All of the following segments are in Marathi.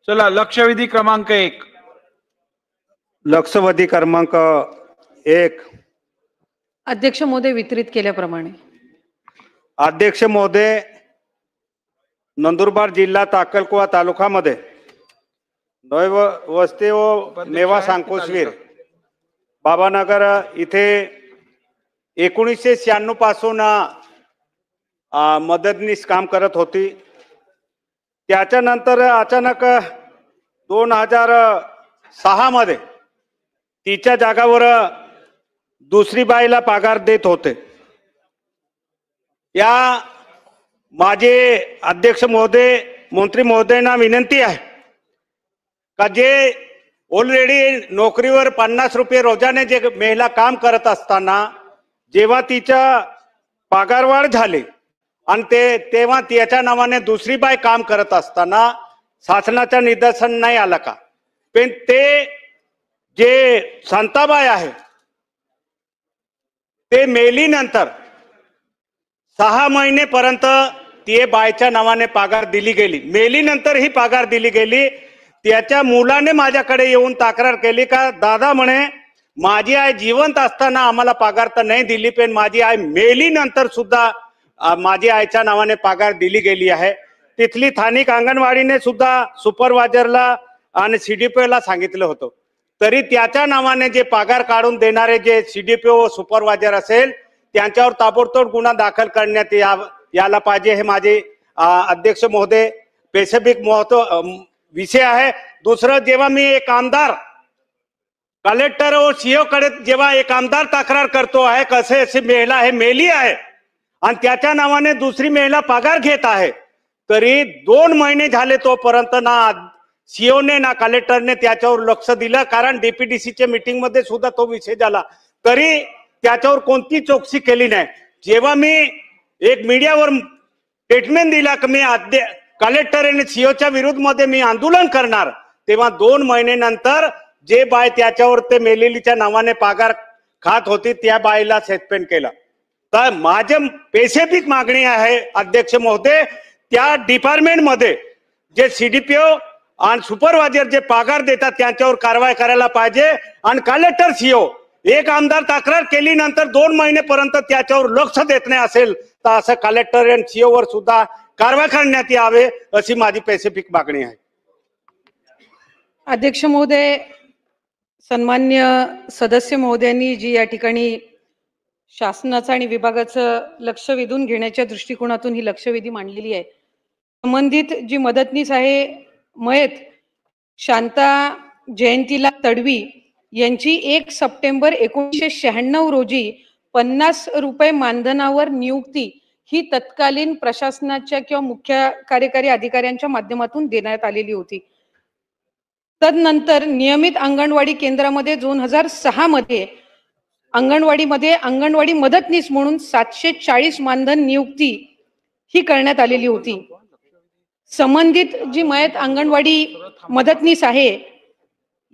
चला, लक्षवेधी क्रमांक 1. लक्षवेधी क्रमांक 1. अध्यक्ष महोदय, वितरित केल्याप्रमाणे अध्यक्ष महोदय, नंदुरबार जिल्हा अक्कलकोवा तालुक्यामध्ये नवी वस्ती व मेवा सांकोसवीर बाबानगर इथे 1996 पासून मदतनीस काम करत होती. त्याच्यानंतर अचानक 2006 मध्ये तिच्या जागावर दुसरी बाईला पगार देत होते. या माझे अध्यक्ष महोदय, मंत्री महोदयांना विनंती आहे का जे ऑलरेडी नोकरीवर 50 रुपये रोजाने जे महिला काम करत असताना जेव्हा तिच्या पगारवाढ झाली आणि तेव्हा त्याच्या नावाने दुसरी बाई काम करत असताना शासनाच्या निदर्शन नाही आलं का? पण ते जे शांताबाई आहे ते मेलीनंतर 6 महिनेपर्यंत ती बाईच्या नावाने पगार दिली गेली. मेलीनंतर ही पगार दिली गेली. त्याच्या मुलाने माझ्याकडे येऊन तक्रार केली का दादा म्हणे माझी आई जिवंत असताना आम्हाला पगार तर नाही दिली, पण माझी आई मेलीनंतर सुद्धा माझी आईच्या नावाने पगार दिली गेली आहे. तिथली स्थानिक अंगणवाडीने सुद्धा सुपरवायझरला आणि सीडीपीओला सांगितलं होतं, तरी त्याच्या नावाने जे पगार काढून देणारे जे सीडीपीओ सुपरवायझर असेल त्यांच्यावर ताबडतोब गुन्हा दाखल करण्यात यायला पाहिजे. हे माझे अध्यक्ष महोदय स्पेसिफिक विषय आहे. दुसरं, जेव्हा मी एक आमदार कलेक्टर व सीओ कडे जेव्हा एक आमदार तक्रार करतो आहे कसे अशी महिला हे मेली आहे आणि त्याच्या नावाने दुसरी महिला पगार घेत आहे, तरी 2 महिने झाले तोपर्यंत ना सीओने ना कलेक्टरने त्याच्यावर लक्ष दिलं. कारण डीपीडीसीच्या मीटिंग मध्ये सुद्धा तो विषय झाला, तरी त्याच्यावर कोणती चौकशी केली नाही. जेव्हा मी एक मीडियावर स्टेटमेंट दिला की मी कलेक्टर आणि सीओच्या विरुद्ध मध्ये मी आंदोलन करणार, तेव्हा 2 महिन्यानंतर जे बाय त्याच्यावर ते मेलेलीच्या नावाने पगार खात होती त्या बाईला सस्पेंड केलं. तर माझे स्पेसिफिक मागणी आहे अध्यक्ष महोदय, त्या डिपार्टमेंट मध्ये जे सीडीपीओ आणि सुपरवायझर जे पगार देतात त्यांच्यावर कारवाई करायला पाहिजे. आणि कलेक्टर सीओ एक आमदार तक्रार केली नंतर 2 महिनेपर्यंत त्याच्यावर लक्ष देत नाही असेल तर असं कलेक्टर आणि सीओ वर सुद्धा कारवाई करण्यात यावे अशी माझी स्पेसिफिक मागणी आहे. अध्यक्ष महोदय, सन्मान्य सदस्य महोदयांनी जी या ठिकाणी शासनाचं आणि विभागाचं लक्ष वेधून घेण्याच्या दृष्टिकोनातून ही लक्षवेधी मांडलेली आहे. संबंधित जी मदतनीस आहे मयत शांता जयंतीलाल तडवी यांची 1 सप्टेंबर 1996 रोजी 50 रुपये मानधनावर नियुक्ती ही तत्कालीन प्रशासनाच्या किंवा मुख्य कार्यकारी अधिकाऱ्यांच्या माध्यमातून देण्यात आलेली होती. तदनंतर नियमित अंगणवाडी केंद्रामध्ये 2006 मध्ये अंगणवाडीमध्ये अंगणवाडी मदतनीस म्हणून 740 मानधन नियुक्ती ही करण्यात आलेली होती. संबंधित जी मयत अंगणवाडी मदतनीस आहे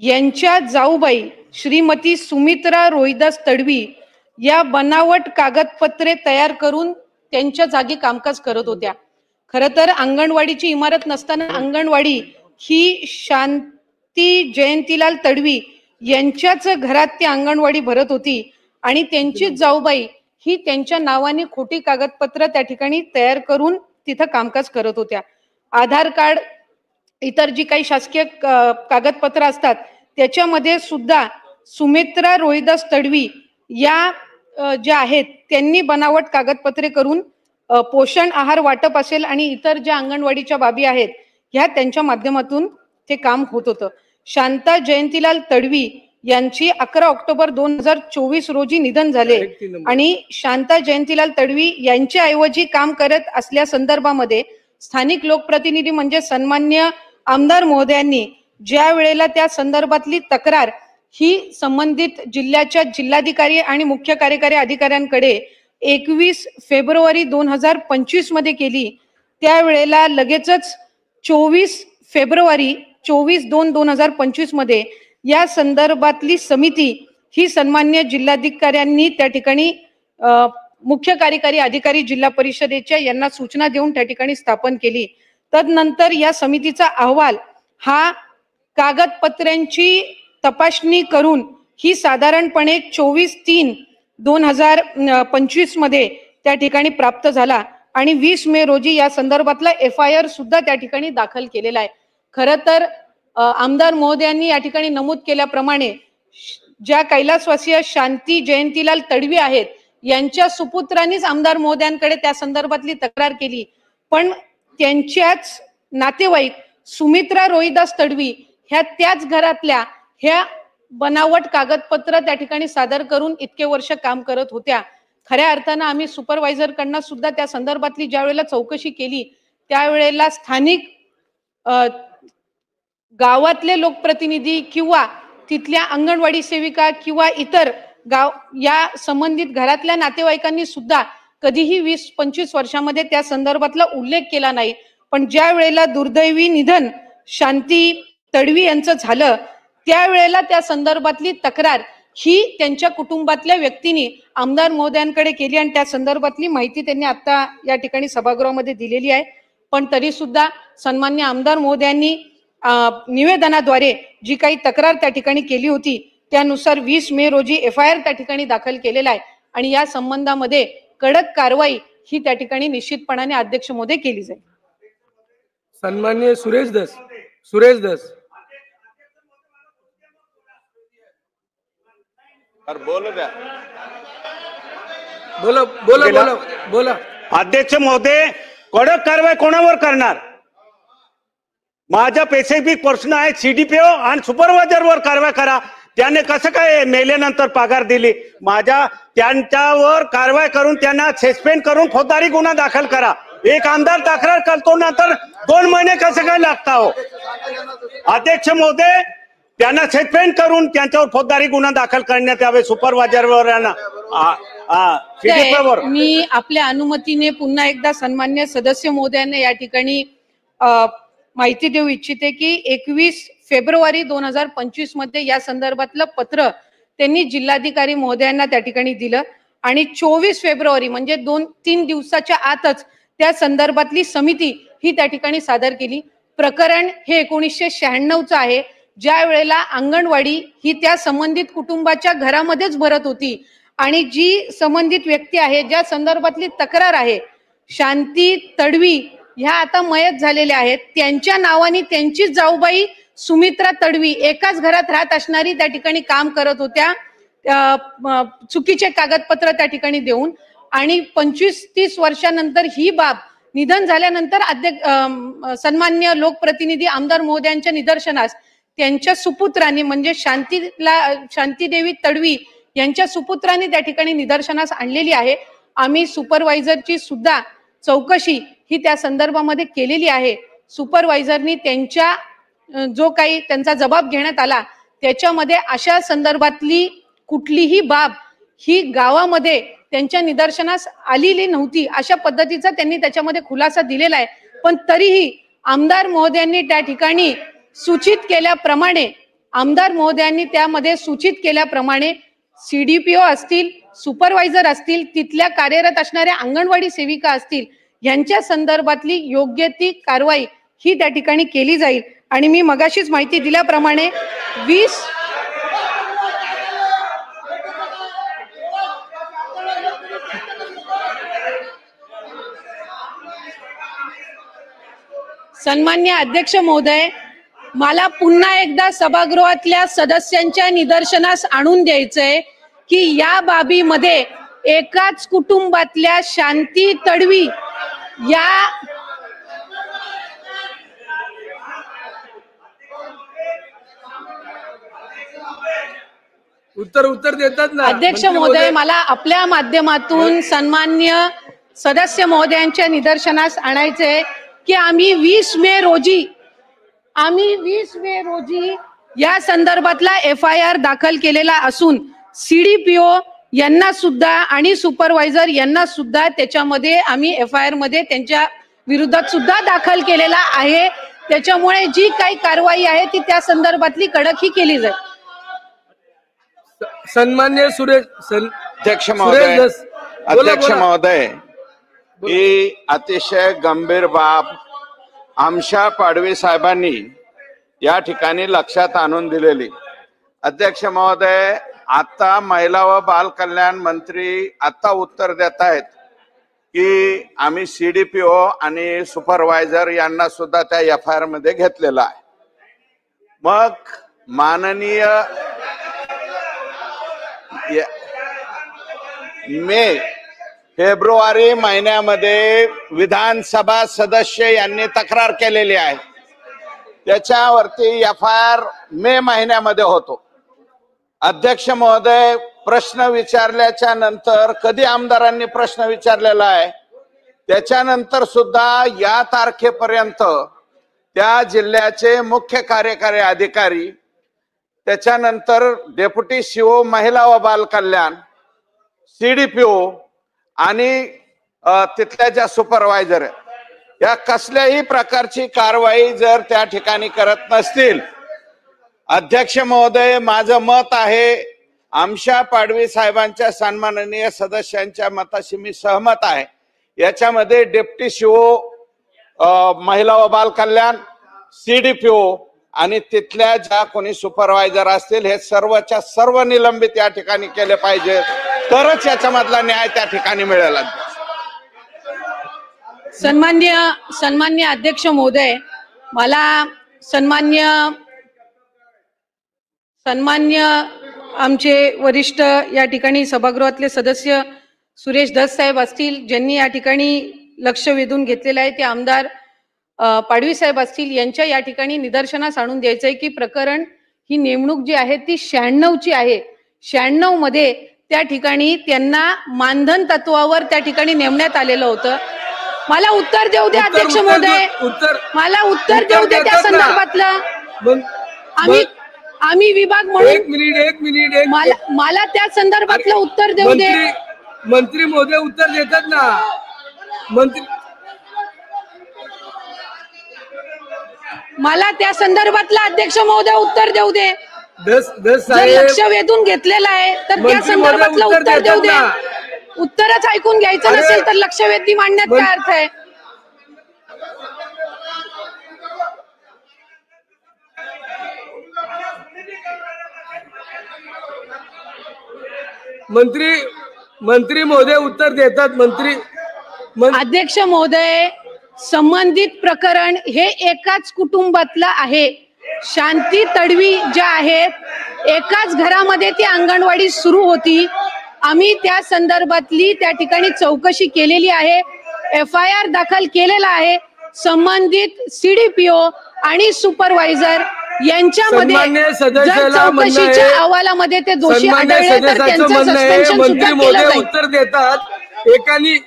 यांच्या जाऊबाई श्रीमती सुमित्रा रोहिदास तडवी या बनावट कागदपत्रे तयार करून त्यांच्या जागी कामकाज करत होत्या. खरं तर अंगणवाडीची इमारत नसताना अंगणवाडी ही शांती जयंतीलाल तडवी यांच्याच घरात ती अंगणवाडी भरत होती आणि त्यांची जाऊबाई ही त्यांच्या नावाने खोटी कागदपत्र त्या ठिकाणी तयार करून तिथं कामकाज करत होत्या. आधार कार्ड, इतर जी काही शासकीय कागदपत्र असतात त्याच्यामध्ये सुद्धा सुमित्रा रोहिदास तडवी या ज्या आहेत त्यांनी बनावट कागदपत्रे करून पोषण आहार वाटप असेल आणि इतर ज्या अंगणवाडीच्या बाबी आहेत ह्या त्यांच्या माध्यमातून ते काम होत होतं. शांता जयंतीलाल तडवी यांची 11 ऑक्टोबर 2024 रोजी निधन झाले आणि शांता जयंतीलाल तडवी यांच्या ऐवजी काम करत असल्या संदर्भामध्ये स्थानिक लोकप्रतिनिधी म्हणजे सन्मान्य आमदार महोदयांनी ज्या वेळेला त्या संदर्भातली तक्रार ही संबंधित जिल्ह्याच्या जिल्हाधिकारी आणि मुख्य कार्यकारी अधिकाऱ्यांकडे 21 फेब्रुवारी 2025 मध्ये केली, त्यावेळेला लगेचच 24 फेब्रुवारी 24/2/2025 मध्ये या संदर्भातली समिती ही सन्मान्य जिल्हाधिकाऱ्यांनी त्या ठिकाणी मुख्य कार्यकारी अधिकारी जिल्हा परिषदेच्या यांना सूचना देऊन त्या ठिकाणी स्थापन केली. तदनंतर या समितीचा अहवाल हा कागदपत्रांची तपासणी करून ही साधारणपणे 24/3/2025 मध्ये त्या ठिकाणी प्राप्त झाला आणि 20 मे रोजी या संदर्भातला FIR सुद्धा त्या ठिकाणी दाखल केलेला आहे. खरं तर आमदार महोदयांनी या ठिकाणी नमूद केल्याप्रमाणे ज्या कैलासवासीय शांती जयंतीलाल तडवी आहेत यांच्या सुपुत्रांनीच आमदार महोदयांकडे त्या संदर्भातली तक्रार केली, पण त्यांच्याच नातेवाईक सुमित्रा रोहिदास तडवी ह्या त्याच घरातल्या ह्या बनावट कागदपत्र त्या ठिकाणी सादर करून इतके वर्ष काम करत होत्या. खऱ्या अर्थानं आम्ही सुपरवायझर कडनं सुद्धा त्या संदर्भातली ज्या वेळेला चौकशी केली त्यावेळेला स्थानिक गावातले लोकप्रतिनिधी किंवा तिथल्या अंगणवाडी सेविका किंवा इतर गाव या संबंधित घरातल्या नातेवाईकांनी सुद्धा कधीही 20-25 वर्षामध्ये त्या संदर्भातला उल्लेख केला नाही. पण ज्या वेळेला दुर्दैवी निधन शांती तडवी यांचं झालं त्यावेळेला त्या संदर्भातली तक्रार ही त्यांच्या कुटुंबातल्या व्यक्तींनी आमदार महोदयांकडे केली आणि त्या संदर्भातली माहिती त्यांनी आता या ठिकाणी सभागृहामध्ये दिलेली आहे. पण तरी सुद्धा सन्मान्य आमदार महोदयांनी निवेदनाद्वारे जी काही तक्रार त्या ठिकाणी केली होती त्यानुसार 20 मे रोजी FIR त्या ठिकाणी दाखल केलेला आहे आणि या संबंधामध्ये कडक कारवाई ही त्या ठिकाणी निश्चितपणाने अध्यक्ष महोदय केली जाईल. सन्माननीय सुरेश धस बोला. अध्यक्ष महोदय, कडक कारवाई कोणावर करणार? माझा स्पेसिफिक प्रश्न आहे, CDPO आणि सुपरवायझरवर कारवाई करा. त्याने कसं काय मेल्यानंतर पगार दिली? त्यांच्यावर कारवाई करून त्यांना सस्पेंड करून फौजदारी गुन्हा दाखल करा. एक आमदार तक्रार करतो नंतर 2 महिने कसं काय लागता हो? अध्यक्ष महोदय, त्यांना सस्पेंड करून त्यांच्यावर फौजदारी गुन्हा दाखल करण्यात यावे सुपरवायझरवर. मी आपल्या अनुमतीने पुन्हा एकदा सन्मान्य सदस्य महोदयांना या ठिकाणी माहिती देऊ इच्छिते की 21 फेब्रुवारी 2025 मध्ये या संदर्भातलं पत्र त्यांनी जिल्हाधिकारी महोदयांना त्या ठिकाणी दिलं आणि 24 फेब्रुवारी म्हणजे 2-3 दिवसाच्या आतच त्या संदर्भातली समिती ही त्या ठिकाणी सादर केली. प्रकरण हे 1996चं आहे, ज्या वेळेला अंगणवाडी ही त्या संबंधित कुटुंबाच्या घरामध्येच भरत होती आणि जी संबंधित व्यक्ती आहे ज्या संदर्भातली तक्रार आहे शांती तडवी ह्या आता मयत झालेल्या आहेत, त्यांच्या नावाने त्यांची जाऊबाई सुमित्रा तडवी एकाच घरात राहत असणारी त्या ठिकाणी काम करत होत्या चुकीचे कागदपत्र त्या ठिकाणी देऊन. आणि 25-30 वर्षानंतर ही बाब निधन झाल्यानंतर सन्मान्य लोकप्रतिनिधी आमदार महोदयांच्या निदर्शनास त्यांच्या सुपुत्रांनी म्हणजे शांतीदेवी तडवी यांच्या सुपुत्रांनी त्या ठिकाणी निदर्शनास आणलेली आहे. आम्ही सुपरवायझरची सुद्धा चौकशी ही त्या संदर्भामध्ये केलेली आहे. सुपरवायझरनी त्यांच्या जो काही त्यांचा जबाब घेण्यात आला त्याच्यामध्ये अशा संदर्भातली कुठलीही बाब ही गावामध्ये त्यांच्या निदर्शनास आलेली नव्हती अशा पद्धतीचा त्यांनी त्याच्यामध्ये खुलासा दिलेला आहे. पण तरीही आमदार महोदयांनी त्या ठिकाणी सूचित केल्याप्रमाणे त्यामध्ये सूचित केल्याप्रमाणे CDPO असतील, सुपरवायझर असतील, तिथल्या कार्यरत असणाऱ्या अंगणवाडी सेविका असतील यांच्या संदर्भातली योग्य ती कारवाई ही त्या ठिकाणी केली जाईल. आणि मी मगाशीच माहिती दिल्याप्रमाणे 20 सन्मान्य अध्यक्ष महोदय, मला पुन्हा एकदा सभागृहातल्या सदस्यांच्या निदर्शनास आणून द्यायचंय की या बाबीमध्ये एकाच कुटुंबातल्या शांती तडवी या उत्तर देतात ना अध्यक्ष महोदय, मला आपल्या माध्यमातून सन्मान्य सदस्य महोदयांच्या निदर्शनास आणायचंय की आम्ही 20 मे रोजी या संदर्भातला FIR दाखल केलेला असून CDPO यांना सुद्धा आणि सुपरवायझर यांना सुद्धा त्याच्यामध्ये आम्ही FIR मध्ये त्यांच्या विरोधात सुद्धा दाखल केलेला आहे. त्याच्यामुळे जी काही कारवाई आहे ती त्या संदर्भातली कडक ही केली जाईल. सन्मान्य अध्यक्ष महोदय, ही अतिशय गंभीर बाब आमच्या पाडवी साहेबांनी या ठिकाणी लक्षात आणून दिलेली. अध्यक्ष महोदय, आता महिला व बाल कल्याण मंत्री आता उत्तर देत आहेत की आम्ही CDPO आणि सुपरवायझर यांना सुद्धा त्या FIR मध्ये घेतलेला आहे. मग माननीय फेब्रुवारी महिन्यामध्ये विधानसभा सदस्य यांनी तक्रार केलेली आहे. त्याच्यावरती FIR मे महिन्यामध्ये होतो. अध्यक्ष महोदय, प्रश्न विचारल्याच्या नंतर कधी आमदारांनी प्रश्न विचारलेला आहे त्याच्यानंतर सुद्धा या तारखेपर्यंत त्या जिल्ह्याचे मुख्य कार्यकारी अधिकारी, त्याच्यानंतर डेप्युटी CO महिला व बाल कल्याण, CDPO आणि तिथल्या ज्या सुपरवायझर आहेत, या कसल्याही प्रकारची कारवाई जर त्या ठिकाणी करत नसतील, अध्यक्ष महोदय, माझं मत आहे, आमशा पाडवी साहेबांच्या सन्माननीय सदस्यांच्या मताशी मी सहमत आहे. याच्यामध्ये डेप्युटी CO महिला व बाल कल्याण, CDPO आणि तिथल्या ज्या कोणी सुपरवायझर असतील हे सर्वच्या सर्व निलंबित या ठिकाणी केले पाहिजे, तरच न्याय त्या ठिकाणी मिळेल. सन्मान्य अध्यक्ष महोदय, मला सन्मान्य आमचे वरिष्ठ या ठिकाणी सभागृहातले सदस्य सुरेश धस साहेब असतील, ज्यांनी या ठिकाणी लक्ष वेधून घेतलेलं आहे, ते आमदार पाडवी साहेब असतील, यांच्या या ठिकाणी निदर्शनास आणून द्यायचं आहे की प्रकरण ही नेमणूक जी आहे ती 96ची आहे. 96 मध्ये त्या ठिकाणी त्यांना मानधन तत्वावर त्या ठिकाणी नेमण्यात आलेलं होतं. मला उत्तर देऊ द्या अध्यक्ष महोदय, मला उत्तर देऊ द्या त्या संदर्भातलं. आम्ही विभाग म्हणून एक मिनिट मला त्या संदर्भातलं उत्तर देऊ दे. मंत्री महोदय उत्तर देतात ना. मंत्री मला त्या संदर्भातलं अध्यक्ष महोदय उत्तर देऊ दे. जर लक्ष वेधून घेतलेलं आहे तर त्या संदर्भातलं उत्तर देऊ दे. उत्तरच ऐकून घ्यायचं नसेल तर लक्ष वेधी मांडण्यात काय अर्थ आहे? मंत्री महोदय उत्तर देतात. अध्यक्ष महोदय, संबंधित प्रकरण हे एकाच कुटुंबातलं आहे. शांती तडवी ज्या आहेत, एकाच घरामध्ये ती अंगणवाडी सुरू होती. आम्ही त्या संदर्भातली त्या ठिकाणी चौकशी केलेली आहे, FIR दाखल केलेला आहे. संबंधित CDPO आणि सुपरवायझर यांच्यामध्ये जर चौकशीच्या अहवालामध्ये ते दोषी आढळले तर त्यांचं सस्पेन्शन सुद्धा केलं जाईल. उत्तर देतात.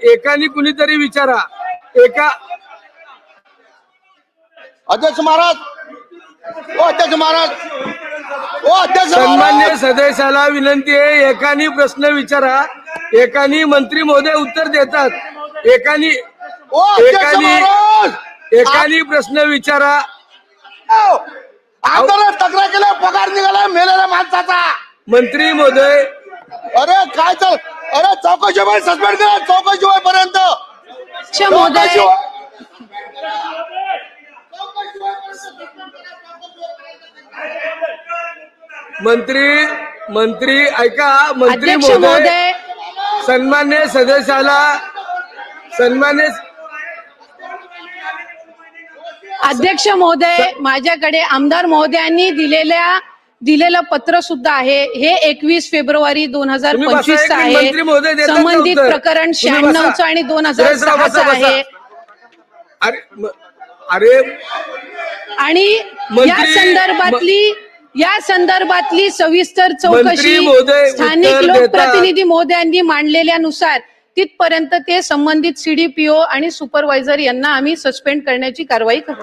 एकानी कुणीतरी विचारा. अध्यक्ष महाराज, सन्मान्य सदस्याला विनंती आहे, एकानी प्रश्न विचारा. एकानी मंत्री महोदय उत्तर देतात. एकानी प्रश्न विचारा. तक्रार केल्या, पगार निघाला मेलेल्या माणसाचा. मंत्री महोदय, अरे काय चाल, अरे चौकशी सस्पेंड करा, चौकशी होईपर्यंत. मंत्री ऐका. मंत्री महोदय, सन्मान्य सदस्याला अध्यक्ष महोदय, माझ्याकडे आमदार महोदयांनी दिलेलं पत्र सुद्धा आहे. हे 21 फेब्रुवारी 2025 आहे. संबंधित प्रकरण 96 आणि 2006 आहे. आणि या संदर्भातली सविस्तर चौकशी स्थानिक लोकप्रतिनिधी महोदयांनी मांडलेल्यानुसार तिथपर्यंत ते संबंधित CDPO आणि सुपरवायझर यांना आम्ही सस्पेंड करण्याची कारवाई करू.